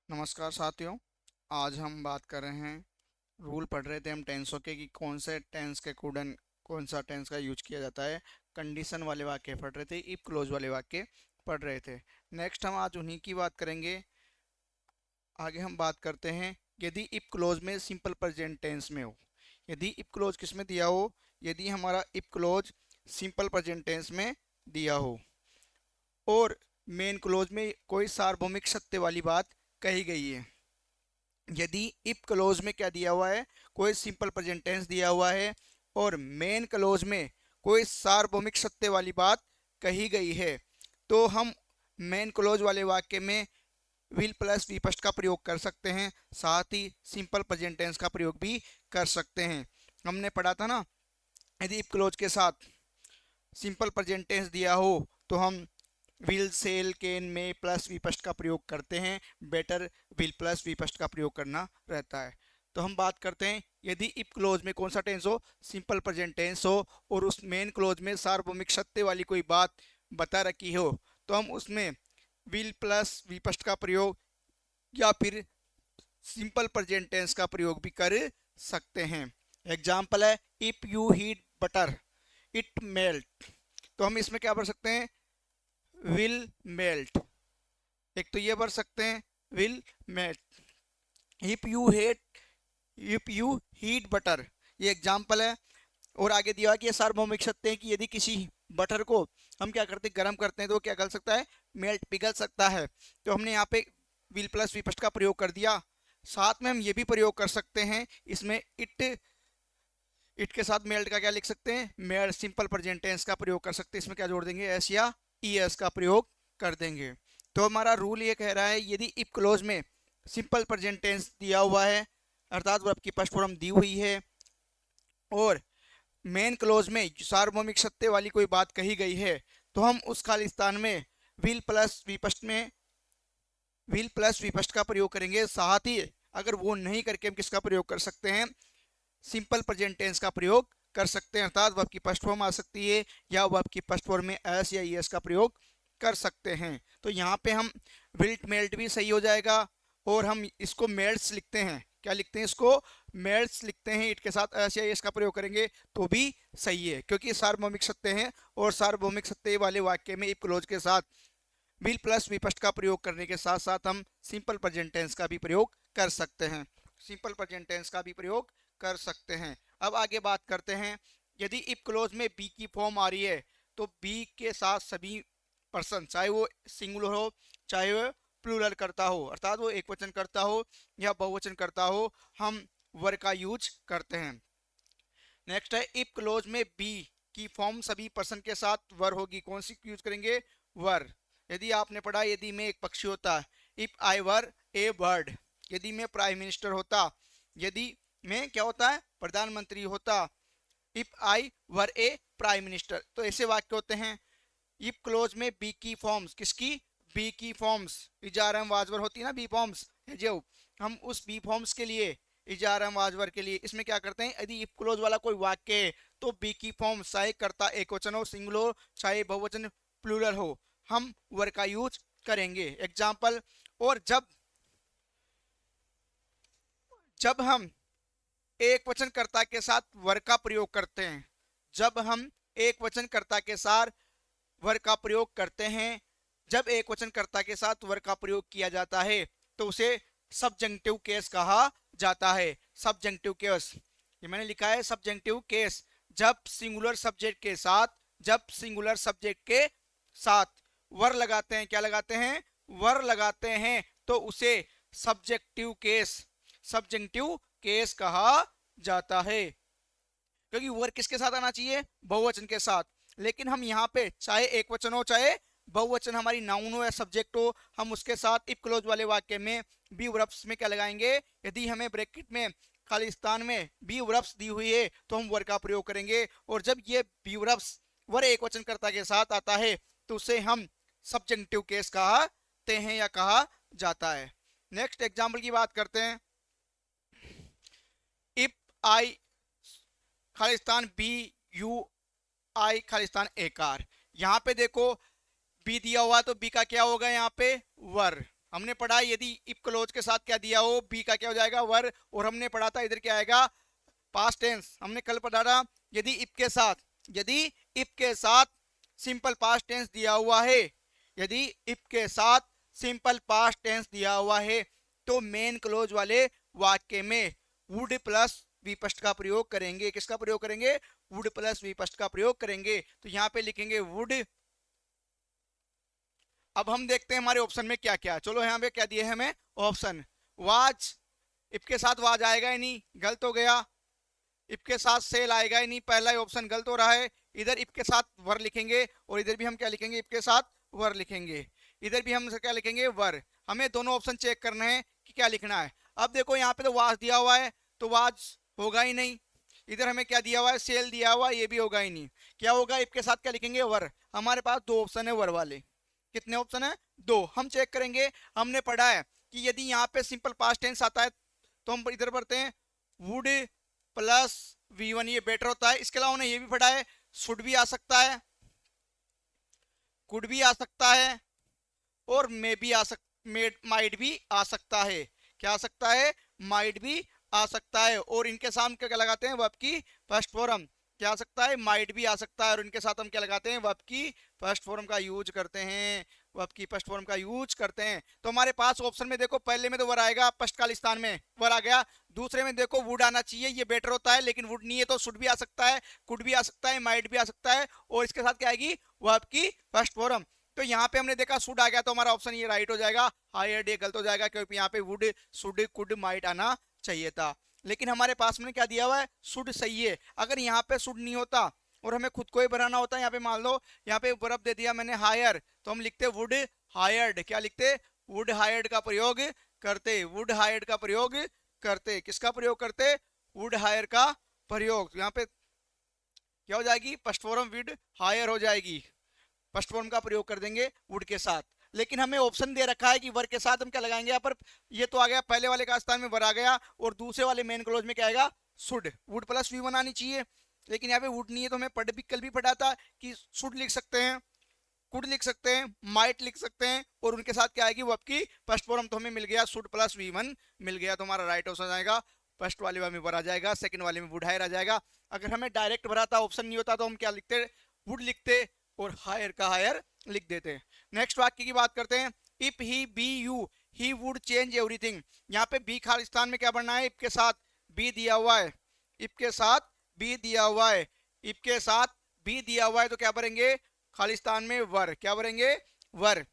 नमस्कार साथियों। आज हम बात कर रहे हैं, रूल पढ़ रहे थे हम टेंसों के कि कौन से टेंस के कूडन कौन सा टेंस का यूज किया जाता है। कंडीशन वाले वाक्य पढ़ रहे थे, इफ क्लोज वाले वाक्य पढ़ रहे थे। नेक्स्ट हम आज उन्हीं की बात करेंगे। आगे हम बात करते हैं, यदि इफ क्लोज में सिंपल प्रेजेंट टेंस में हो। यदि इफ क्लोज किस में दिया हो? यदि हमारा if clause simple present tense में दिया हो और मेन क्लोज में कोई सार्वभौमिक सत्य वाली बात कही गई है। यदि इफ क्लोज में क्या दिया हुआ है? कोई सिंपल प्रेजेंट टेंस दिया हुआ है और मेन क्लोज में कोई सार्वभौमिक सत्य वाली बात कही गई है, तो हम मेन क्लोज वाले वाक्य में विल प्लस विपस्ट का प्रयोग कर सकते हैं, साथ ही सिंपल प्रेजेंट टेंस का प्रयोग भी कर सकते हैं। हमने पढ़ा था ना, यदि इफ क्लोज के साथ सिंपल प्रेजेंट टेंस दिया हो तो हम विल सेल कैन में प्लस विपस्ट का प्रयोग करते हैं, बेटर विल प्लस विपस्ट का प्रयोग करना रहता है। तो हम बात करते हैं, यदि इफ क्लोज में कौन सा टेंस हो? सिंपल प्रेजेंट टेंस हो और उस मेन क्लोज में सार्वभौमिक सत्य वाली कोई बात बता रखी हो, तो हम उसमें विल प्लस विपस्ट का प्रयोग या फिर सिंपल प्रेजेंट टेंस का प्रयोग भी कर सकते हैं। एग्जाम्पल है, if you heat butter it melt. तो हम इसमें क्या भर सकते हैं? Will melt. एक तो ये भर सकते हैं, will melt. If you heat butter, ये एग्जाम्पल है। और आगे दिया है कि ये सार्वभौमिक सत्य है कि यदि किसी बटर को हम क्या करते हैं, गर्म करते हैं, तो क्या कर सकता है? मेल्ट, पिघल सकता है। तो हमने यहाँ पे विल प्लस विपस्ट का प्रयोग कर दिया। साथ में हम ये भी प्रयोग कर सकते हैं इसमें, इट के साथ मेल्ट का क्या लिख सकते हैं? मेल्ट। सिंपल प्रेजेंट टेंस का प्रयोग कर सकते हैं, इसमें क्या जोड़ देंगे? एस या ई एस का प्रयोग कर देंगे। तो हमारा रूल ये कह रहा है, यदि इफ क्लोज में सिंपल प्रेजेंट टेंस दिया हुआ है अर्थात वर्ब की फर्स्ट फॉर्म दी हुई है और मेन क्लोज में सार्वभौमिक सत्य वाली कोई बात कही गई है, तो हम उस खाली स्थान में विल प्लस विपस्ट का प्रयोग करेंगे। साथ ही अगर वो नहीं करके हम किसका प्रयोग कर सकते हैं? सिंपल प्रेजेंट टेंस का प्रयोग कर सकते हैं, अर्थात वर्ब की फर्स्ट फॉर्म आ सकती है या वर्ब की फर्स्ट फॉर्म में एस या ईएस का प्रयोग कर सकते हैं। तो यहाँ पे हम विल्ट मेल्ट भी सही हो जाएगा और हम इसको मेल्ट्स लिखते हैं। क्या लिखते हैं? इसको मेल्ट्स लिखते हैं। इट के साथ एस या ईएस का प्रयोग करेंगे तो भी सही है, क्योंकि सार्वभौमिक सत्य हैं और सार्वभौमिक सत्य वाले वाक्य में इफ क्लोज के साथ विल प्लस विपस्ट का प्रयोग करने के साथ साथ हम सिंपल प्रेजेंट टेंस का भी प्रयोग कर सकते हैं। सिंपल प्रेजेंट टेंस का भी प्रयोग कर सकते हैं। अब आगे बात करते हैं, यदि इफ क्लोज में बी की फॉर्म आ रही है तो बी के साथ सभी पर्सन, चाहे वो सिंगुलर हो चाहे वो प्लूरल करता हो, अर्थात वो एक वचन करता हो या बहुवचन करता हो, हम वर का यूज करते हैं। नेक्स्ट है, इफ क्लोज में बी की फॉर्म सभी पर्सन के साथ वर होगी, कौन सी यूज करेंगे? वर। यदि आपने पढ़ा, यदि मैं एक पक्षी होता, if I were A bird. यदि मैं प्राइम मिनिस्टर होता, यदि मैं क्या होता है? प्रधानमंत्री होता, if I were A prime minister. तो ऐसे वाक्य होते हैं। इफ क्लोज में बी की फॉर्म्स, किसकी? बी की फॉर्म्स इजारम वाजवर होती है ना, बी फॉर्म्स है जो, हम उस बी फॉर्म्स के लिए, इजारम वाजवर के लिए इसमें क्या करते हैं? यदि इफ क्लोज वाला कोई वाक्य है तो बी की फॉर्म चाहे कर्ता एक वचन हो सिंगुलर हो चाहे बहुवचन प्लूरल हो, हम वर का यूज करेंगे। एग्जाम्पल, और जब जब हम एक वचन कर्ता के साथ वर का प्रयोग करते हैं, जब हम एक वचन कर्ता के साथ वर का प्रयोग करते हैं, जब एक वचन कर्ता के साथ वर का प्रयोग किया जाता है तो उसे सबजंक्टिव केस कहा जाता है। सबजंक्टिव केस, ये मैंने लिखा है सबजंक्टिव केस। जब सिंगुलर सब्जेक्ट के साथ, जब सिंगुलर सब्जेक्ट के साथ वर लगाते हैं, क्या लगाते हैं? वर लगाते हैं, तो उसे सब्जेक्टिव केस, सब्जंक्टिव केस कहा जाता है। क्योंकि वर किसके साथ आना चाहिए? बहुवचन के साथ। लेकिन हम यहाँ पे चाहे एक वचन हो चाहे बहुवचन, हमारी नाउन हो या सब्जेक्ट हो, हम उसके साथ इफ क्लोज वाले वाक्य में बी वर्ब्स में क्या लगाएंगे? यदि हमें ब्रैकेट में खालिस्तान में बी वर्ब्स दी हुई है तो हम वर का प्रयोग करेंगे, और जब ये बी वर्ब्स वर एक वचन कर्ता के साथ आता है तो उसे हम सब्जंक्टिव केस कहते हैं या कहा जाता है। नेक्स्ट एग्जाम्पल की बात करते हैं, इफ आई खालिस्तान बी यू आई खालिस्तान ए कार। यहाँ पे देखो बी दिया हुआ तो बी का क्या होगा? यहाँ पे वर। हमने पढ़ा यदि इफ क्लोज के साथ क्या दिया हो, बी का क्या हो जाएगा, वर। और हमने पढ़ा था इधर क्या आएगा, पास्ट टेंस। हमने कल पढ़ा था यदि इफ के साथ सिंपल पास्ट टेंस दिया हुआ है, यदि इफ के साथ सिंपल पास्ट टेंस दिया हुआ है तो मेन क्लोज वाले वाक्य में वुड प्लस विपस्ट का प्रयोग करेंगे। किसका प्रयोग करेंगे, वुड प्लस विपस्ट का प्रयोग करेंगे। तो यहाँ पे लिखेंगे वुड। अब हम देखते हैं हमारे ऑप्शन में क्या क्या। चलो यहाँ पे क्या दिए हैं हमें ऑप्शन, वाज, इफ के साथ वाज आएगा ही नहीं, गलत हो गया। इफ के साथ सेल आएगा ही नहीं, पहला ही ऑप्शन गलत हो रहा है। इधर इफ के साथ वर लिखेंगे और इधर भी हम क्या लिखेंगे, इफ के साथ वर लिखेंगे। इधर भी हम क्या लिखेंगे, वर। हमें दोनों ऑप्शन चेक करना है कि क्या लिखना है। अब देखो यहाँ पे तो वाज दिया हुआ है तो वाज होगा ही नहीं। इधर हमें क्या दिया हुआ है, सेल दिया हुआ, ये भी होगा ही नहीं। क्या होगा, इफ के साथ क्या लिखेंगे, वर। हमारे पास दो ऑप्शन है वर वाले। कितने ऑप्शन है, दो। हम चेक करेंगे। हमने पढ़ा है कि यदि यहाँ पे सिंपल पास्ट टेंस आता है तो हम इधर पढ़ते हैं वुड प्लस V1, ये बेटर होता है। इसके अलावा उन्हें ये भी पढ़ा है शुड भी आ सकता है, कुड भी आ सकता है और मे भी आ सक माइट भी आ सकता है। क्या आ सकता है, माइट भी आ सकता है। और इनके सामने क्या लगाते हैं, वर्ब की फर्स्ट फॉर्म। क्या आ सकता है, माइट भी आ सकता है। और इनके साथ हम क्या लगाते हैं, वर्ब की फर्स्ट फॉर्म का यूज करते हैं, वर्ब की फर्स्ट फॉर्म का यूज करते हैं। तो हमारे पास ऑप्शन में देखो, पहले में तो वर आएगा, फर्स्ट काल स्थान में वर आ गया। दूसरे में देखो वुड आना चाहिए, ये बेटर होता है, लेकिन वुड नहीं है तो शुड भी आ सकता है, कुड भी आ सकता है, माइट भी आ सकता है। और इसके साथ क्या आएगी, वर्ब की फर्स्ट फॉर्म। तो यहाँ पे हमने देखा शुड आ गया तो हमारा ऑप्शन ये राइट हो जाएगा, हायर्ड ये गलत हो जाएगा, क्योंकि यहाँ पे वुड, शुड, कुड, माइट आना चाहिए था। लेकिन हमारे पास में क्या दिया हुआ है, शुड सही है। अगर यहाँ पे शुड नहीं होता और हमें खुद को ही बनाना होता, यहाँ पे मान लो यहाँ पे वर्ब दे दिया मैंने हायर, तो हम लिखते वुड हायर्ड। क्या लिखते, वुड हायर्ड का प्रयोग करते, वुड हायर्ड का प्रयोग करते। किसका प्रयोग करते, वुड हायर का प्रयोग। यहाँ पे क्या हो जाएगी, फर्स्ट फॉर्म वुड हायर हो जाएगी, फर्स्ट फॉर्म का प्रयोग कर देंगे वुड के साथ। लेकिन हमें ऑप्शन दे रखा है कि वर के साथ हम क्या लगाएंगे। यहाँ पर ये तो आ गया, पहले वाले का स्थान में वर आ गया और दूसरे वाले मेन क्लोज में क्या आएगा, शुड। वुड प्लस V1 आनी चाहिए, लेकिन यहाँ पे वुड नहीं है। तो हमें कल भी पढ़ा था कि शुड लिख सकते हैं, कुड लिख सकते हैं, माइट लिख सकते हैं, और उनके साथ क्या आएगी, वर्ब की फर्स्ट फॉर्म। तो हमें मिल गया शुड प्लस V1 मिल गया। तो हमारा राइट ऑप्शन आएगा, फर्स्ट वाले में वर आ जाएगा, सेकंड वाले में वुड हायर आ जाएगा। अगर हमें डायरेक्ट भरा था, ऑप्शन नहीं होता, तो हम क्या लिखते, वुड लिखते और हायर का हायर लिख देते हैं। नेक्स्ट वाक्य की बात करते हैं, if he be you he would change everything. यहाँ पे बी खाली स्थान में क्या बनना है, इफ के साथ बी दिया हुआ है, इफ के साथ बी दिया हुआ है, इफ के साथ बी दिया हुआ है, तो क्या भरेंगे, खाली स्थान में वर। क्या भरेंगे, वर।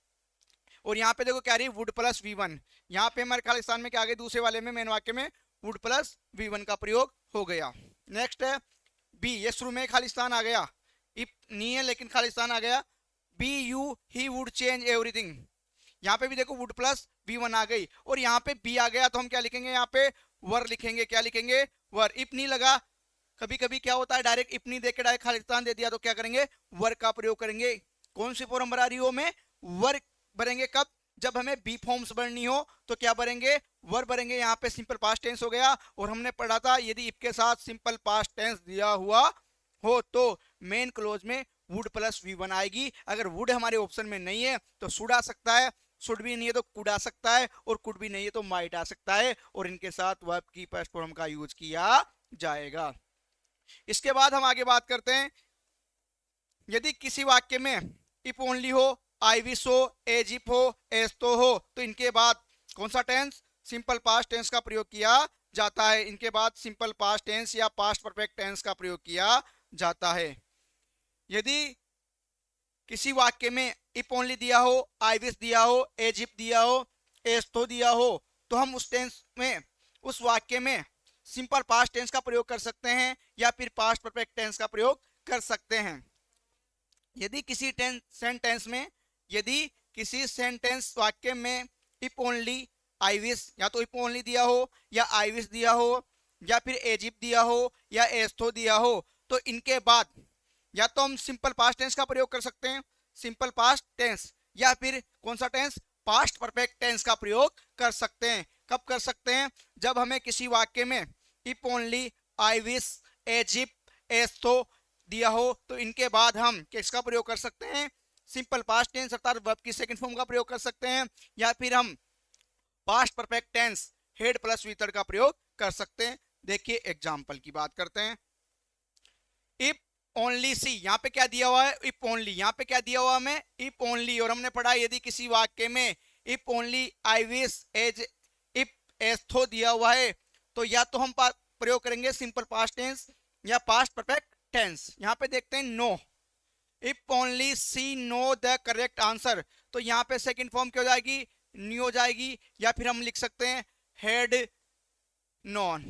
और यहाँ पे देखो क्या रही, वुड प्लस V1। यहाँ पे हमारे खाली स्थान में क्या आ गया, दूसरे वाले में मेन वाक्य में वुड प्लस V1 का प्रयोग हो गया। नेक्स्ट है बी, ये शुरू में खाली स्थान आ गया, इफ नहीं है लेकिन खाली स्थान आ गया। Be you he would change everything, यहाँ पे भी देखो वुड प्लस V1 आ गई, और यहाँ पे बी आ गया तो हम क्या लिखेंगे, यहाँ पे वर लिखेंगे। क्या लिखेंगे, वर। इफ नहीं लगा, कभी कभी क्या होता है डायरेक्ट इफ नहीं देके डायरेक्ट खाली स्थान दे दिया, तो क्या करेंगे, वर का प्रयोग करेंगे। कौन सी फॉर्म भरा रही हो में, वर भरेंगे। कब, जब हमें बी फॉर्म्स भरनी हो तो क्या भरेंगे, वर भरेंगे। यहाँ पे सिंपल पास्ट टेंस हो गया, और हमने पढ़ा था यदि इफ के साथ सिंपल पास्ट टेंस दिया हुआ हो तो मेन क्लोज में वुड प्लस V1 आएगी। अगर वुड हमारे ऑप्शन में नहीं है तो शुड आ सकता है, शुड भी नहीं है तो कुड आ सकता है, और कुड भी नहीं है तो माइट आ सकता है। और इनके साथ वर्ब की फर्स्ट फॉर्म का यूज किया जाएगा। इसके बाद हम आगे बात करते हैं, यदि किसी वाक्य में इफ ओनली हो, आई विश हो, एज इफ हो, एज तो हो, तो इनके बाद कौन सा टेंस, सिंपल पास्ट टेंस का प्रयोग किया जाता है। इनके बाद सिंपल पास्ट टेंस या पास्ट परफेक्ट टेंस का प्रयोग किया जाता है। यदि किसी वाक्य में इफ ओनली दिया हो, आई विश दिया हो, एज इफ दिया हो, एज तो दिया हो, तो हम उस टेंस में, उस वाक्य में सिंपल पास्ट टेंस का प्रयोग कर सकते हैं या फिर पास्ट परफेक्ट टेंस का प्रयोग कर सकते हैं। यदि किसी सेंटेंस में, यदि किसी सेंटेंस वाक्य में इफ ओनली, आई विश, या तो इफ ओनली दिया हो, या आई विश दिया हो, या फिर एज इफ दिया हो, या एज तो दिया हो, तो इनके बाद या तो हम सिंपल पास्ट टेंस का प्रयोग कर सकते हैं, सिंपल पास्ट टेंस, या फिर कौन सा टेंस, पास्ट परफेक्ट टेंस का प्रयोग कर सकते हैं। कब कर सकते हैं, जब हमें किसी वाक्य में if only, I wish, as if, as तो दिया हो, तो इनके बाद हम किसका प्रयोग कर सकते हैं, सिंपल पास्ट टेंस अर्थात वर्ब की सेकंड फॉर्म का प्रयोग कर सकते हैं, या फिर हम past perfect tense had plus V third का प्रयोग कर सकते हैं। देखिए एग्जाम्पल की बात करते हैं। इफ ओनली सी, यहाँ पे क्या दिया हुआ है, इफ ओनली, यहाँ पे क्या दिया हुआ हमें, इफ ओनली, और हमने पढ़ा यदि किसी वाक्य में if only I wish as if as though दिया हुआ है तो या तो हम प्रयोग करेंगे सिंपल पास्ट टेंस या पास्ट परफेक्ट टेंस। यहाँ पे देखते हैं no, if only she know the correct answer, तो यहाँ पे सेकंड फॉर्म क्या हो जाएगी, न्यू हो जाएगी, या फिर हम लिख सकते हैं हेड नॉन।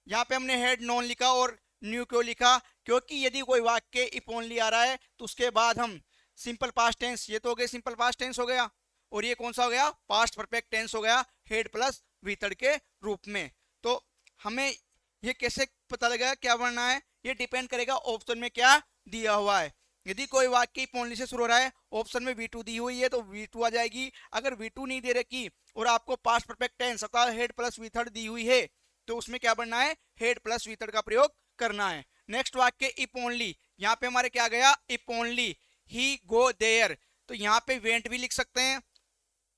यहाँ पे हमने हेड नॉन लिखा और न्यू क्यों लिखा, क्योंकि यदि कोई वाक्य इफ ओनली आ रहा है तो उसके बाद हम सिंपल पास्ट टेंस, ये तो हो गया सिंपल पास्ट टेंस हो गया, और ये कौन सा हो गया, पास्ट परफेक्ट टेंस हो गया हेड प्लस वी थर्ड के रूप में। तो हमें ये कैसे पता लगेगा क्या बनना है, ये डिपेंड करेगा ऑप्शन में क्या दिया हुआ है। यदि कोई वाक्य इफ ओनली से शुरू हो रहा है, ऑप्शन में V2 दी हुई है तो V2 आ जाएगी। अगर V2 नहीं दे रखी और आपको पास्ट परफेक्ट टेंस अर्थात हेड प्लस वी थर्ड दी हुई है तो उसमें क्या बनना है, हेड प्लस वी थर्ड का प्रयोग करना है। नेक्स्ट वाक्य इफ ओनली, यहाँ पे हमारे क्या गया, if only he go there, तो यहाँ पे वेंट भी लिख सकते हैं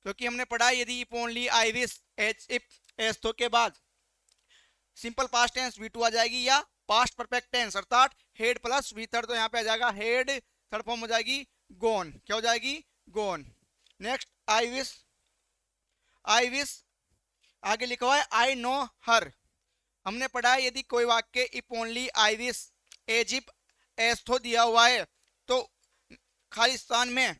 क्योंकि हमने पढ़ा यदि if only I wish as if as तो के बाद सिंपल पास्ट टेंस V2 आ जाएगी, या पास्ट परफेक्ट टेंस अर्थात हेड प्लस वी थर्ड, तो यहाँ पे आ जाएगा हेड, थर्ड फॉर्म हो जाएगी गोन, क्या हो जाएगी, गोन। नेक्स्ट आई विश आगे लिखा हुआ है आई नो हर, हमने पढ़ा है यदि कोई वाक्य if only I wish as if as though दिया हुआ है तो खाली स्थान में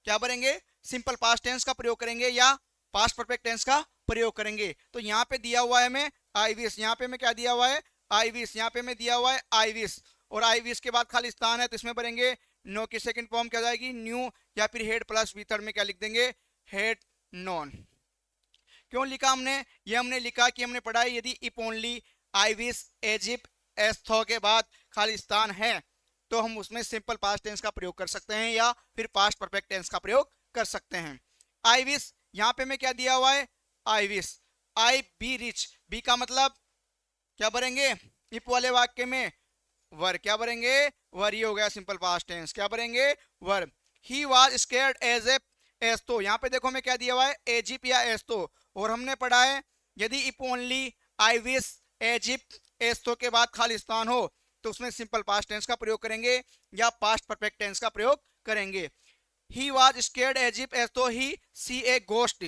क्या भरेंगे, सिंपल पास्ट टेंस का प्रयोग करेंगे या पास्ट परफेक्ट टेंस का प्रयोग करेंगे। तो यहाँ पे दिया हुआ है हमें आई विश, यहाँ पे हमें क्या दिया हुआ है, आई विश, यहाँ पे हमें दिया हुआ है आई विश, और आई विश के बाद खाली स्थान है तो इसमें भरेंगे नो की सेकंड फॉर्म क्या जाएगी, न्यू, या फिर हेड प्लस वी थर्ड में क्या लिख देंगे, हेड नॉन। क्यों लिखा हमने, ये हमने लिखा कि हमने पढ़ा है यदि if only I wish as if as though के बाद खाली स्थान है तो हम उसमें सिंपल पास्ट टेंस का प्रयोग कर सकते हैं या फिर पास्ट परफेक्ट टेंस का प्रयोग कर सकते हैं। आई विश, यहाँ पे में क्या दिया हुआ है, I wish I be rich, be का मतलब क्या भरेंगे, इफ वाले वाक्य में वर, क्या भरेंगे, वर, ये हो गया सिंपल पास्ट टेंस, क्या भरेंगे, were. He was scared as a as though, यहाँ पे देखो हमें क्या दिया हुआ है, एजिप या एस्तो, और हमने पढ़ा है यदि इफ ओनली आई विश एजिप एस्तो के बाद खाली स्थान हो तो उसमें सिंपल पास्ट टेंस का प्रयोग करेंगे या पास्ट परफेक्ट टेंस का प्रयोग करेंगे। He was scared as if as though he see a ghost,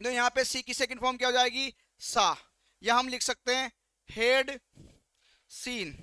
तो यहाँ पे सी की सेकंड फॉर्म क्या हो जाएगी, सा, या हम लिख सकते हैं हेड सीन,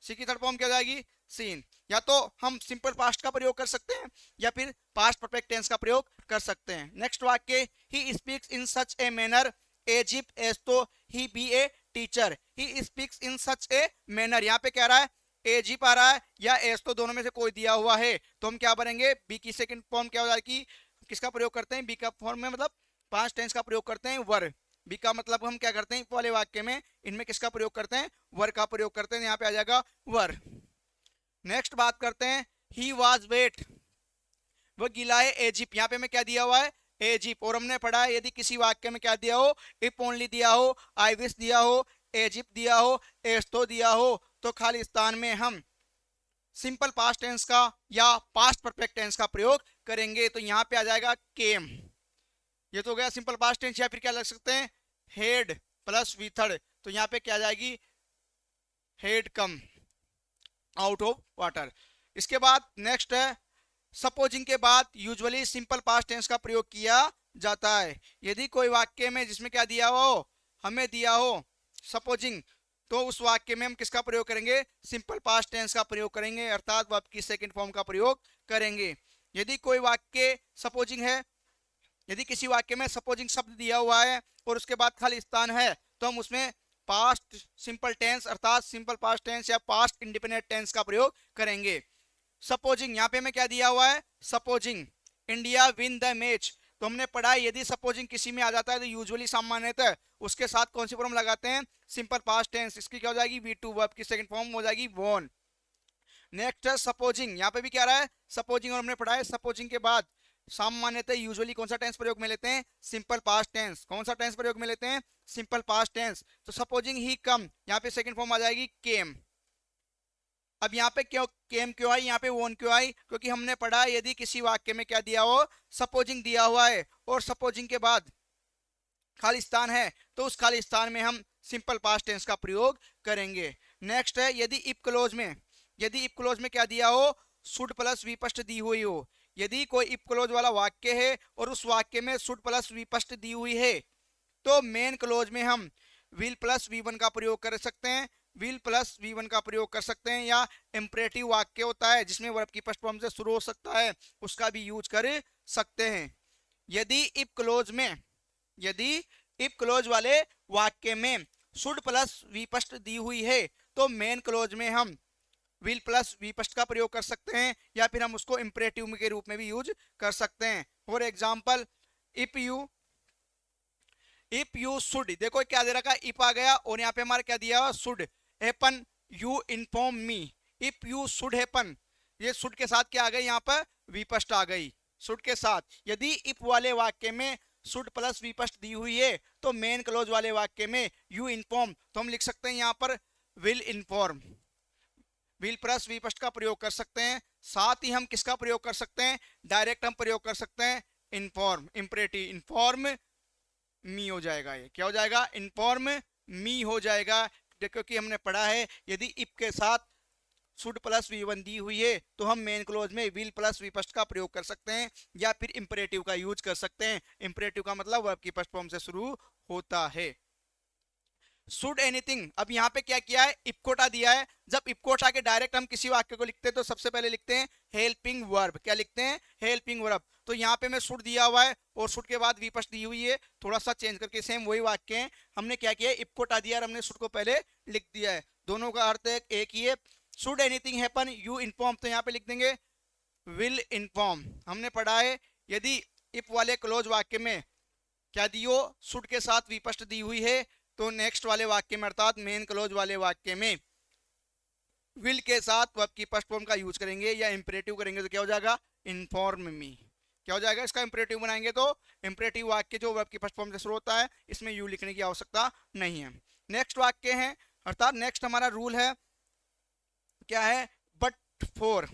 सी की थर्ड फॉर्म क्या हो जाएगी, सीन। या तो हम सिंपल पास्ट का प्रयोग कर सकते हैं या फिर पास्ट परफेक्ट टेंस का प्रयोग कर सकते हैं। नेक्स्ट वाक्य he speaks in such a manner as if as though he be a teacher, he speaks in such a manner, यहाँ पे क्या रहा है, एजिप आ रहा है या एस्तो, दोनों में से कोई दिया हुआ है तो हम क्या भरेंगे, बी की सेकंड फॉर्म क्या हो जाएगी, किसका प्रयोग करते हैं, बी का फॉर्म में मतलब पास्ट टेंस का प्रयोग करते हैं वर, बी का मतलब हम क्या करते हैं वाले वाक्य में इनमें किसका प्रयोग करते हैं, वर का प्रयोग करते हैं, यहाँ पे आ जाएगा वर। नेक्स्ट बात करते हैं ही वाज वेट, वो गिला है एजिप, यहाँ पे हमें क्या दिया हुआ है, एजिप, और हमने पढ़ा है यदि किसी वाक्य में क्या दिया हो, इफ ओनली दिया हो, आई विश दिया हो, एजिप दिया हो, एस्तो दिया हो तो खाली स्थान में हम सिंपल पास्ट टेंस का या पास्ट परफेक्ट टेंस का प्रयोग करेंगे। तो यहाँ पे आ जाएगा केम, ये तो हो गया सिंपल पास्ट टेंस, या फिर क्या लग सकते हैं हेड प्लस वी थर्ड, तो यहाँ पे क्या आ जाएगी head come out of water. इसके बाद नेक्स्ट है सपोजिंग के बाद यूजुअली सिंपल पास्ट टेंस का प्रयोग किया जाता है। यदि कोई वाक्य में जिसमें क्या दिया हो, हमें दिया हो सपोजिंग, तो उस वाक्य में हम किसका प्रयोग करेंगे, सिंपल पास्ट टेंस का प्रयोग करेंगे अर्थात वर्ब की सेकंड फॉर्म का प्रयोग करेंगे। यदि कोई वाक्य सपोजिंग है, यदि किसी वाक्य में सपोजिंग शब्द दिया हुआ है और उसके बाद खाली स्थान है तो हम उसमें पास्ट सिंपल टेंस अर्थात सिंपल पास्ट टेंस या पास्ट इंडिपेंडेंट टेंस का प्रयोग करेंगे। सपोजिंग, यहाँ पे हमें क्या दिया हुआ है, supposing India win the match, तो हमने पढ़ा है यदि सपोजिंग किसी में आ जाता है तो यूजुअली सामान्यतः उसके साथ कौन सी फॉर्म लगाते हैं, सिंपल पास्ट टेंस, इसकी क्या हो जाएगी V2, वर्ब की सेकंड फॉर्म हो जाएगी वॉन। नेक्स्ट है सपोजिंग, यहाँ पे भी क्या रहा है सपोजिंग, और हमने पढ़ा है सपोजिंग के बाद सामान्यतः यूजुअली कौन सा टेंस प्रयोग में लेते हैं, सिंपल पास्ट टेंस, कौन सा टेंस प्रयोग में लेते हैं, सिंपल पास्ट टेंस। तो सपोजिंग ही कम, यहाँ पे सेकंड फॉर्म आ जाएगी केम। अब यहाँ पे क्यों केम क्यों आई, यहाँ पे वोन क्यों आई, क्योंकि हमने पढ़ा यदि किसी वाक्य में क्या दिया हो, सपोजिंग दिया हुआ है और सपोजिंग के बाद खाली स्थान है तो उस खाली स्थान में हम सिंपल पास्ट टेंस का प्रयोग करेंगे। नेक्स्ट है यदि इफ क्लोज में क्या दिया हो, शुड प्लस विपस्ट दी हुई हो। यदि कोई इफ क्लोज वाला वाक्य है और उस वाक्य में शुड प्लस विपस्ट दी हुई है तो मेन क्लोज में हम विल प्लस वी1 का प्रयोग कर सकते हैं, विल प्लस वी1 का प्रयोग कर सकते हैं, या इंपरेटिव वाक्य होता है जिसमें वर्ब की फर्स्ट फॉर्म से शुरू हो सकता है उसका भी यूज कर सकते हैं। यदि इफ क्लोज वाले वाक्य में शुड प्लस विपस्ट दी हुई है तो मेन क्लोज में हम विल प्लस विपस्ट का प्रयोग कर सकते हैं, या फिर हम उसको इंपरेटिव के रूप में भी यूज कर सकते हैं। For example if you should, देखो क्या दे रखा है, इफ आ गया और यहाँ पे हमारा क्या दिया हुआ, should happen you inform me. If you should happen, ये शुड के साथ क्या आ गई, यहाँ पर विपस्ट आ गई शुड के साथ। यदि इफ वाले वाक्य में शुड प्लस विपस्ट दी हुई है तो मेन क्लोज वाले वाक्य में यू इन्फॉर्म, तो हम लिख सकते हैं यहाँ पर विल इन्फॉर्म, विल प्लस विपस्ट का प्रयोग कर सकते हैं। साथ ही हम किसका प्रयोग कर सकते हैं, डायरेक्ट हम प्रयोग कर सकते हैं इन्फॉर्म, इंपरेटिव, इन्फॉर्म मी हो जाएगा। ये क्या हो जाएगा, इन्फॉर्म मी हो जाएगा, क्योंकि हमने पढ़ा है यदि इफ के साथ शुड प्लस वी1 दी हुई है तो हम मेन क्लोज में विल प्लस विपस्ट का प्रयोग कर सकते हैं या फिर इंपरेटिव का यूज कर सकते हैं। इंपरेटिव का मतलब वर्ब की फर्स्ट फॉर्म से शुरू होता है। शुड एनीथिंग, अब यहाँ पे क्या किया है, इपकोटा दिया है। जब इपकोटा के डायरेक्ट हम किसी वाक्य को लिखते हैं तो सबसे पहले लिखते हैं हेल्पिंग वर्ब। क्या लिखते हैं, हेल्पिंग वर्ब। तो यहाँ पे मैं शुड दिया हुआ है और शुड के बाद विपस्ट दी हुई है, थोड़ा सा चेंज करके सेम वही वाक्य है। हमने क्या किया है, इपकोटा दिया और हमने शुड को पहले लिख दिया है, दोनों का अर्थ एक ही है। Should anything happen you inform, तो यहाँ पे लिख देंगे विल इन्फॉर्म। हमने पढ़ा है यदि इफ वाले क्लोज वाक्य में क्या दियो, शुड के साथ विपस्ट दी हुई है तो नेक्स्ट वाले वाक्य में अर्थात मेन क्लोज वाले वाक्य में विल के साथ वर्ब की फर्स्ट फॉर्म का यूज करेंगे या इंपरेटिव करेंगे तो क्या हो जाएगा, इन्फॉर्म मी। क्या हो जाएगा, इसका इंपरेटिव बनाएंगे तो इंपरेटिव वाक्य जो वर्ब की फर्स्ट फॉर्म से शुरू होता है इसमें यू लिखने की आवश्यकता नहीं है। नेक्स्ट वाक्य है, अर्थात नेक्स्ट हमारा रूल है क्या है, बट फोर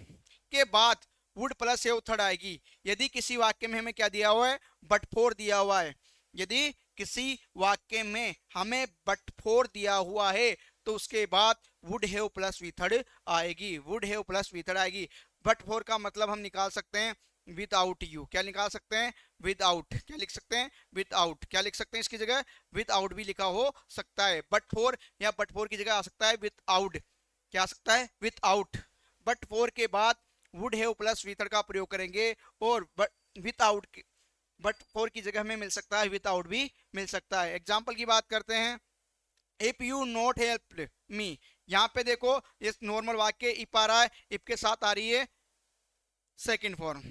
के बाद वुड प्लस एव थर्ड आएगी। यदि किसी वाक्य में हमें क्या दिया हुआ है, बट फोर दिया हुआ है, यदि किसी वाक्य में हमें बट फोर दिया हुआ है तो उसके बाद would have plus V third आएगी, would have plus V third आएगी। बट फोर का मतलब हम निकाल सकते हैं विदाउट यू। क्या निकाल सकते हैं, विदाउट। क्या लिख सकते हैं, विदाउट। क्या लिख सकते हैं, इसकी जगह विदाउट भी लिखा हो सकता है। बट फोर या बट फोर की जगह आ सकता है विदाउट। क्या आ सकता है, विदाउट। बट फोर के बाद would have plus V third का प्रयोग करेंगे और विदाउट, बट फोर की जगह हमें मिल सकता है विदाउट भी मिल सकता है। एग्जाम्पल की बात करते हैं, if you not helped me. यहाँ पे देखो इस नॉर्मल वाक्य इफ आ रहा है, इफ के साथ आ रही है सेकंड फॉर्म।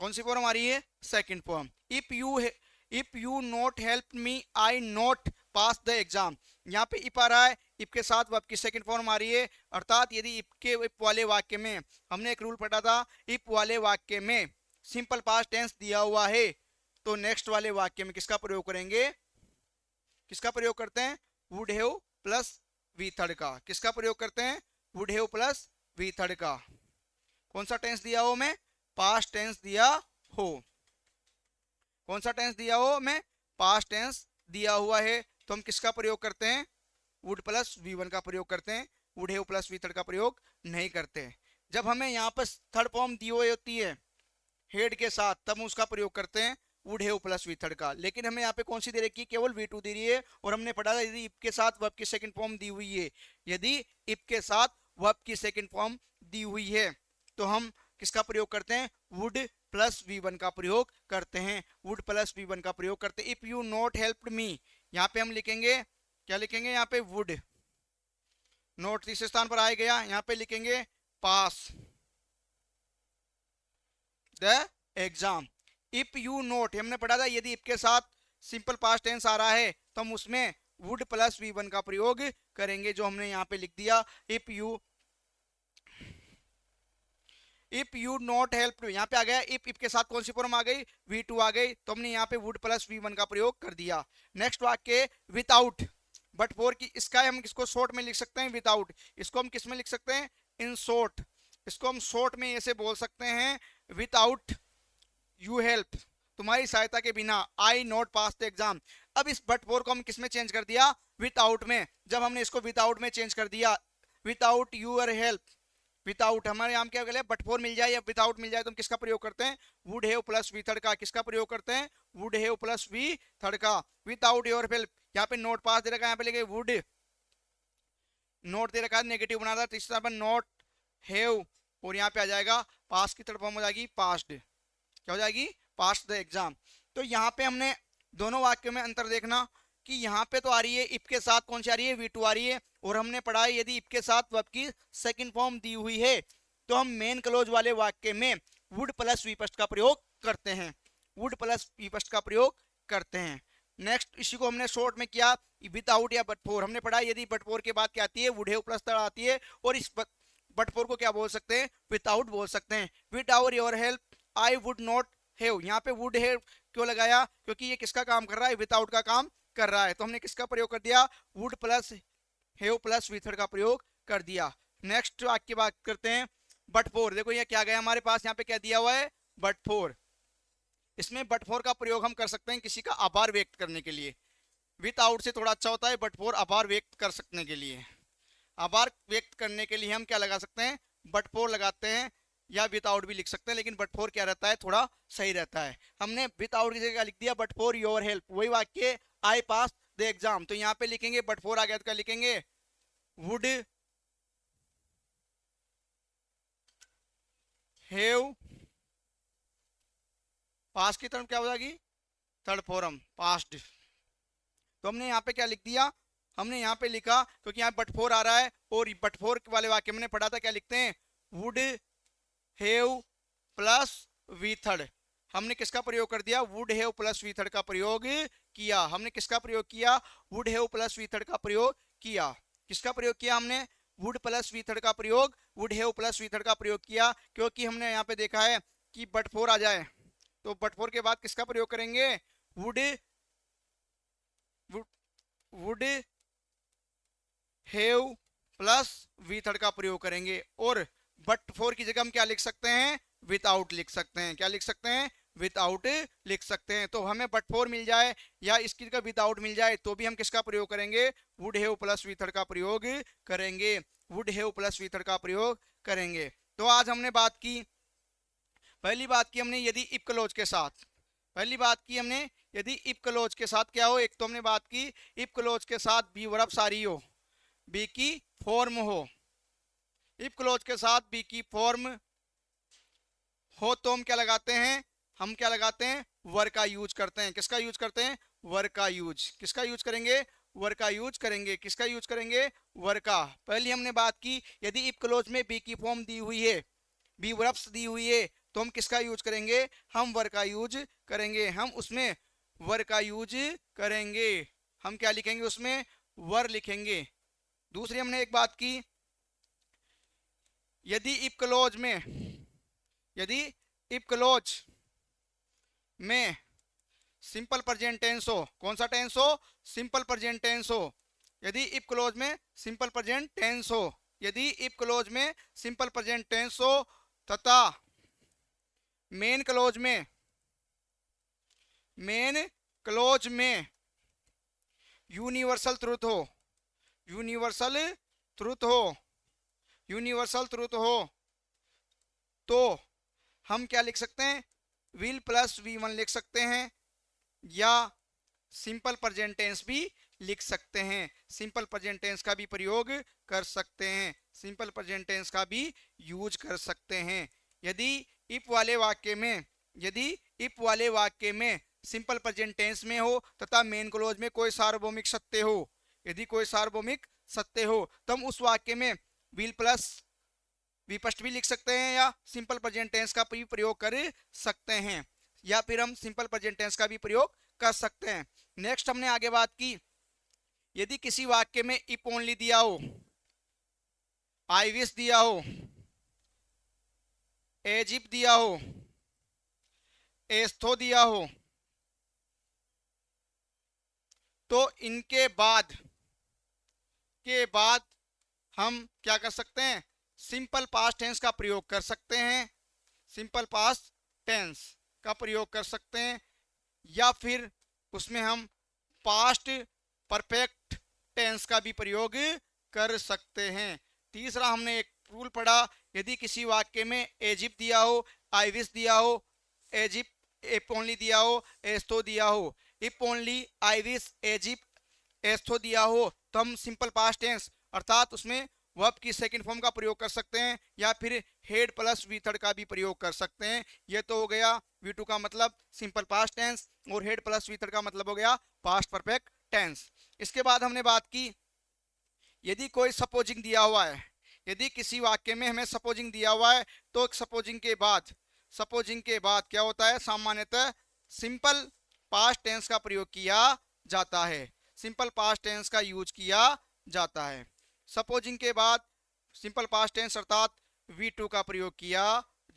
कौन सी फॉर्म आ रही है, second form. If you not help me I not pass the exam. यहाँ पे इफ आ रहा है, इफ के साथ वर्ब की सेकंड फॉर्म आ रही है, अर्थात यदि इफ वाले वाक्य में हमने एक रूल पढ़ा था, इफ वाले वाक्य में सिंपल पास्ट टेंस दिया हुआ है तो नेक्स्ट वाले वाक्य में किसका प्रयोग करेंगे, किसका प्रयोग करते हैं, would have plus V third का। किसका प्रयोग करते हैं, would have plus V third का। कौन सा टेंस दिया हो, मैं पास्ट टेंस दिया हो। कौन सा टेंस दिया हो, मैं पास्ट टेंस दिया हुआ है तो हम किसका प्रयोग करते हैं, वुड प्लस वी1 का प्रयोग करते हैं, would have plus V third का प्रयोग नहीं करते। जब हमें यहाँ पर थर्ड फॉर्म दी हुई होती है हेड के साथ तब हम उसका प्रयोग करते हैं would have plus V third का। लेकिन हमें यहाँ पे कौन सी दे रखी है, केवल वी2 दे रही है और हमने पढ़ा था यदि इफ के साथ वर्ब की सेकंड फॉर्म दी हुई है, यदि इफ के साथ वर्ब की सेकंड फॉर्म दी हुई है तो हम किसका प्रयोग करते हैं, वुड प्लस वी1 का प्रयोग करते हैं, वुड प्लस वी1 का प्रयोग करते हैं। If you not helped me, यहाँ पे हम लिखेंगे, क्या लिखेंगे, यहाँ पे वुड, नोट तीसरे स्थान पर आ गया, यहाँ पे लिखेंगे pass the exam. If you note, हमने पढ़ा था यदि इफ के साथ सिंपल पास्ट टेंस आ रहा है तो हम उसमें वुड प्लस वी1 का प्रयोग करेंगे, जो हमने यहाँ पे लिख दिया। इफ यू नॉट हेल्प, यहाँ पे आ गया इफ के साथ कौन सी फॉर्म आ गई, वी2 आ गई तो हमने यहाँ पे वुड प्लस वी1 का प्रयोग कर दिया। नेक्स्ट वाक्य विदाउट, बट फोर की, इसका हम इसको शॉर्ट में लिख सकते हैं विदाउट, इसको हम किस में लिख सकते हैं, इन शॉर्ट। इसको हम शॉर्ट में ऐसे बोल सकते हैं विदाउट यू हेल्प, तुम्हारी सहायता के बिना आई नॉट पास द एग्जाम, अब इस बट फोर को हम किस में चेंज कर दिया, विदाउट में। जब हमने इसको विदाउट में चेंज कर दिया, विदाउट यूर हेल्प, विदाउट हमारे यहाँ क्या करें, बट फोर मिल जाए या विदाउट मिल जाए तो हम किसका प्रयोग करते हैं, would have plus V third का। किसका प्रयोग करते हैं, would have plus V third का। विदाउट योर हेल्प, यहाँ पे नोट पास दे रखा है, यहाँ पे लिखे वुड, नोट दे रखा है नेगेटिव बना था, तीसरा पर नोट हैव, और यहाँ पे आ जाएगा पास की तरफ फॉर्म हो जाएगी पास्ड। क्या हो जाएगी, पास्ट द एग्जाम। तो यहाँ पे हमने दोनों वाक्यों में अंतर देखना कि यहाँ पे तो आ रही है इफ के साथ कौन सी आ रही है, V2 आ रही है, और हमने पढ़ा है यदि इफ के साथ वर्ब की सेकंड फॉर्म दी हुई है तो हम मेन क्लोज वाले वाक्य में वुड प्लस विपस्ट का प्रयोग करते हैं, वुड प्लस विपस्ट का प्रयोग करते हैं। नेक्स्ट इसी को हमने शॉर्ट में किया विदाउट या बट फोर। हमने पढ़ा यदि बट फोर के बाद क्या आती है, वुड हैव प्लस थर्ड आती है, और इस बट फोर को क्या बोल सकते हैं, विदाउट बोल सकते हैं। Without your help I would not have, यहाँ पे वुड हैव क्यों लगाया, क्योंकि ये किसका काम कर रहा है, विदाउट का काम कर रहा है, तो हमने किसका प्रयोग कर दिया, would plus have plus V third का प्रयोग कर दिया। नेक्स्ट वाक्य की बात करते हैं बट फोर। देखो ये क्या गया हमारे पास, यहाँ पे क्या दिया हुआ है, बट फोर। इसमें बट फोर का प्रयोग हम कर सकते हैं किसी का आभार व्यक्त करने के लिए। विदाउट से थोड़ा अच्छा होता है बट फोर आभार व्यक्त कर सकने के लिए। आभार व्यक्त करने के लिए हम क्या लगा सकते हैं, बट फोर लगाते हैं, या विदाउट भी लिख सकते हैं, लेकिन बट फोर क्या रहता है, थोड़ा सही रहता है। हमने विदाउट की जगह लिख दिया बट फोर योर हेल्प, वही वाक्य आई पास द एग्जाम, तो यहाँ पे लिखेंगे बट फोर आ गया तो क्या लिखेंगे, वुड हैव, पास की तरफ क्या हो जाएगी, थर्ड फॉर्म पास्ट। तो हमने यहाँ पे क्या लिख दिया, हमने यहाँ पे लिखा क्योंकि यहाँ बट फोर आ रहा है, और बट फोर वाले वाक्य मैंने पढ़ा था क्या लिखते हैं, would have plus V third. हमने किसका प्रयोग कर दिया, would have plus V third का प्रयोग किया। हमने किसका प्रयोग किया, would have plus V third का प्रयोग किया। किसका प्रयोग किया हमने, वुड प्लस वी थर्ड का प्रयोग, would have plus V third का प्रयोग किया, क्योंकि हमने यहाँ पे देखा है कि बट फोर आ जाए तो बट फोर के बाद किसका प्रयोग करेंगे, would would have plus V third का प्रयोग करेंगे, और बट फोर की जगह हम क्या लिख सकते हैं, विदाउट लिख सकते हैं। क्या लिख सकते हैं, विदाउट लिख सकते हैं। तो हमें बट फोर मिल जाए या इसकी जगह विदाउट मिल जाए तो भी हम किसका प्रयोग करेंगे, would have plus V third का प्रयोग करेंगे, would have plus V third का प्रयोग करेंगे। तो आज हमने बात की, पहली बात की हमने यदि इफ क्लोज के साथ, पहली बात की हमने यदि इफ क्लोज के साथ क्या हो, एक तो हमने बात की इफ क्लोज के साथ बी वर्ब सारी हो, बी की फॉर्म हो, इफ क्लोज के साथ बी की फॉर्म हो तो हम क्या लगाते हैं, हम क्या लगाते हैं, वर का यूज करते हैं। किसका यूज करते हैं, वर का यूज। किसका यूज करेंगे, वर का यूज करेंगे। किसका यूज करेंगे, वर का। पहली हमने बात की यदि इफ क्लोज में बी की फॉर्म दी हुई है, बी वर्ब्स दी हुई है, तो हम किसका यूज करेंगे, हम वर का यूज करेंगे। हम उसमें वर का यूज करेंगे, हम क्या लिखेंगे उसमें, वर लिखेंगे। दूसरी हमने एक बात की यदि इफ क्लोज में, यदि इफ क्लोज में सिंपल प्रेजेंट टेंस हो, कौन सा टेंस हो, सिंपल प्रेजेंट टेंस हो। यदि इफ क्लोज में सिंपल प्रेजेंट टेंस हो, यदि इफ क्लोज में सिंपल प्रेजेंट टेंस हो तथा मेन क्लोज में, मेन क्लोज में यूनिवर्सल ट्रुथ हो, यूनिवर्सल ट्रुथ हो, यूनिवर्सल ट्रुथ हो, तो हम क्या लिख सकते हैं, विल प्लस V1 लिख सकते हैं, या सिंपल प्रेजेंट टेंस भी लिख सकते हैं। सिंपल प्रेजेंट टेंस का भी प्रयोग कर सकते हैं, सिंपल प्रेजेंट टेंस का भी यूज कर सकते हैं। यदि इफ वाले वाक्य में, यदि इफ वाले वाक्य में सिंपल प्रेजेंट टेंस में हो तथा मेन क्लोज में कोई सार्वभौमिक सत्य हो, यदि कोई सार्वभौमिक सत्य हो तो हम उस वाक्य में विल प्लस विपस्ट भी लिख सकते हैं, या सिंपल प्रेजेंट टेंस का भी प्रयोग कर सकते हैं, या फिर हम सिंपल प्रेजेंट टेंस का भी प्रयोग कर सकते हैं। नेक्स्ट हमने आगे बात की यदि किसी वाक्य में इफ ओनली दिया हो, आई विश दिया हो, एज इफ दिया हो, एस्थो दिया हो, तो इनके बाद हम क्या कर सकते हैं, सिंपल पास्ट टेंस का प्रयोग कर सकते हैं, सिंपल पास्ट टेंस का प्रयोग कर सकते हैं, या फिर उसमें हम पास्ट परफेक्ट टेंस का भी प्रयोग कर सकते हैं। तीसरा हमने एक रूल पढ़ा, यदि किसी वाक्य में इजिप्ट दिया हो, आई विश दिया हो, इजिप्ट इफ ओनली दिया हो, एस्तो दिया हो, if only, I wish, as if, as though दिया हो, तो हम सिंपल पास्ट टेंस अर्थात उसमें वर्ब की सेकंड फॉर्म का प्रयोग कर सकते हैं या फिर हेड प्लस वी थर्ड का भी प्रयोग कर सकते हैं। ये तो हो गया V2 का मतलब सिंपल पास्ट टेंस और हेड प्लस वी थर्ड का मतलब हो गया पास्ट परफेक्ट टेंस। इसके बाद हमने बात की, यदि कोई सपोजिंग दिया हुआ है, यदि किसी वाक्य में हमें सपोजिंग दिया हुआ है तो सपोजिंग के बाद क्या होता है, सामान्यतः सिंपल पास्ट टेंस का प्रयोग किया जाता है, सिंपल पास्ट टेंस का यूज किया जाता है। सपोजिंग के बाद सिंपल पास्ट टेंस अर्थात V2 का प्रयोग किया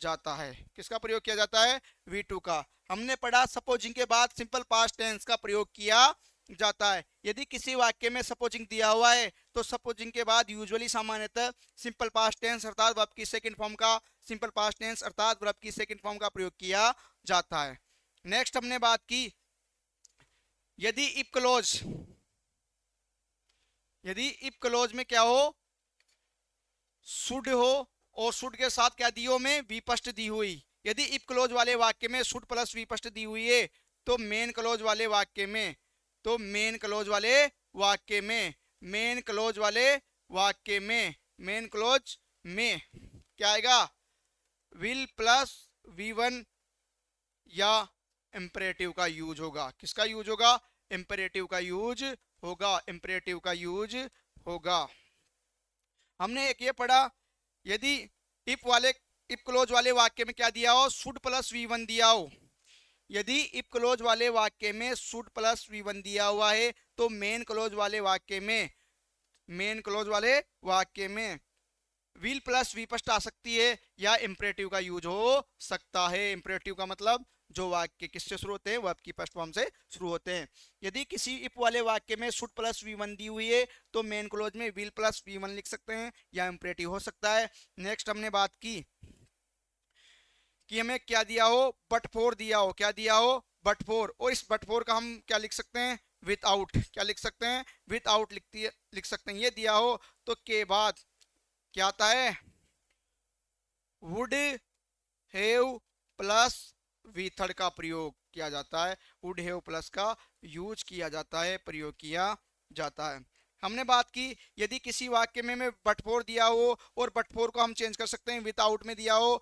जाता है। किसका प्रयोग किया जाता है, V2 का। हमने पढ़ा सपोजिंग के बाद सिंपल पास्ट टेंस का प्रयोग किया जाता है। यदि किसी वाक्य में सपोजिंग दिया हुआ है तो सपोजिंग के बाद यूजुअली सामान्यतः सिंपल पास्ट टेंस अर्थात वर्ब की सेकंड फॉर्म का, सिंपल पास्ट टेंस अर्थात वर्ब की सेकंड फॉर्म का प्रयोग किया जाता है। नेक्स्ट हमने बात की, यदि इफ क्लोज में क्या हो, शुड हो और शुड के साथ क्या दी हो में विपस्ट दी हुई। यदि इफ क्लोज वाले वाक्य में शुड प्लस विपस्ट दी हुई है तो मेन क्लोज वाले वाक्य में क्या आएगा, विल प्लस V1 या इंपेरेटिव का यूज होगा। किसका यूज होगा, इंपेरेटिव का यूज होगा। हमने एक ये पढ़ा, यदि इफ क्लोज वाले वाक्य में क्या दिया हो, शुड प्लस V1 दिया हो। यदि इफ क्लोज वाले वाक्य में शुड प्लस V1 दिया हुआ है तो मेन क्लोज वाले वाक्य में विल प्लस विपस्ट आ सकती है या इंपेरेटिव का यूज हो सकता है। इंपेरेटिव का मतलब जो वाक्य किससे शुरू होते हैं, वर्ब की फर्स्ट फॉर्म से शुरू होते हैं। यदि किसी इफ वाले वाक्य में शुड प्लस V1 दी हुई है तो मेन क्लोज में विल प्लस V1 लिख सकते हैं या इंपेरेटिव हो सकता है। नेक्स्ट हमने बात की कि हमें क्या दिया हो, बट फोर दिया हो, क्या दिया हो, बट फोर, और इस बट फोर का हम क्या लिख सकते हैं, विदाउट, क्या लिख सकते हैं, विदाउट लिख सकते हैं। ये दिया हो तो के बाद क्या आता है, would have plus V third का प्रयोग किया जाता है, वुड हैव प्लस का यूज किया जाता है, प्रयोग किया जाता है। हमने बात की, यदि किसी वाक्य में बट फोर दिया हो और बट फोर को हम चेंज कर सकते हैं, विदाउट में दिया हो,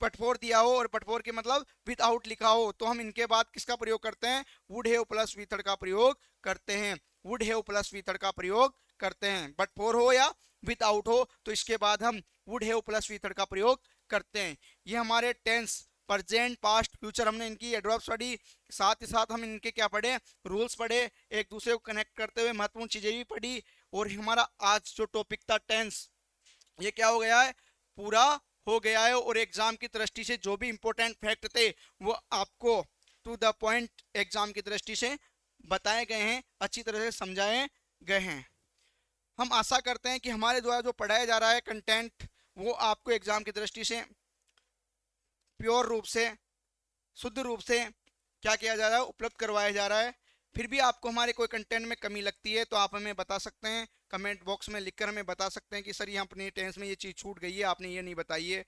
बट फोर दिया हो और बट फोर के मतलब विदाउट लिखा हो तो हम इनके बाद किसका प्रयोग करते हैं, would have plus V third का प्रयोग करते हैं, would have plus V third का प्रयोग करते हैं। बट फोर हो या विदाउट हो तो इसके बाद हम would have plus V third का प्रयोग करते हैं। ये हमारे टेंस, प्रेजेंट, पास्ट, फ्यूचर हमने इनकी एडवर्ब्स पढ़ी, साथ ही साथ हम इनके क्या पढ़े, रूल्स पढ़े, एक दूसरे को कनेक्ट करते हुए महत्वपूर्ण चीजें भी पढ़ी। और हमारा आज जो टॉपिक था टेंस, ये क्या हो गया है, पूरा हो गया है। और एग्जाम की दृष्टि से जो भी इंपॉर्टेंट फैक्ट थे वो आपको टू द पॉइंट एग्जाम की दृष्टि से बताए गए हैं, अच्छी तरह से समझाए गए हैं। हम आशा करते हैं कि हमारे द्वारा जो पढ़ाया जा रहा है कंटेंट वो आपको एग्जाम की दृष्टि से प्योर रूप से, शुद्ध रूप से क्या किया जा रहा है, उपलब्ध करवाया जा रहा है। फिर भी आपको हमारे कोई कंटेंट में कमी लगती है तो आप हमें बता सकते हैं, कमेंट बॉक्स में लिखकर हमें बता सकते हैं कि सर ये अपनी टेंस में ये चीज़ छूट गई है, आपने ये नहीं बताई है।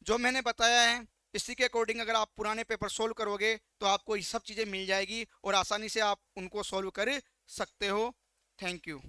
जो मैंने बताया है इसी के अकॉर्डिंग अगर आप पुराने पेपर सोल्व करोगे तो आपको ये सब चीज़ें मिल जाएगी और आसानी से आप उनको सोल्व कर सकते हो। Thank you.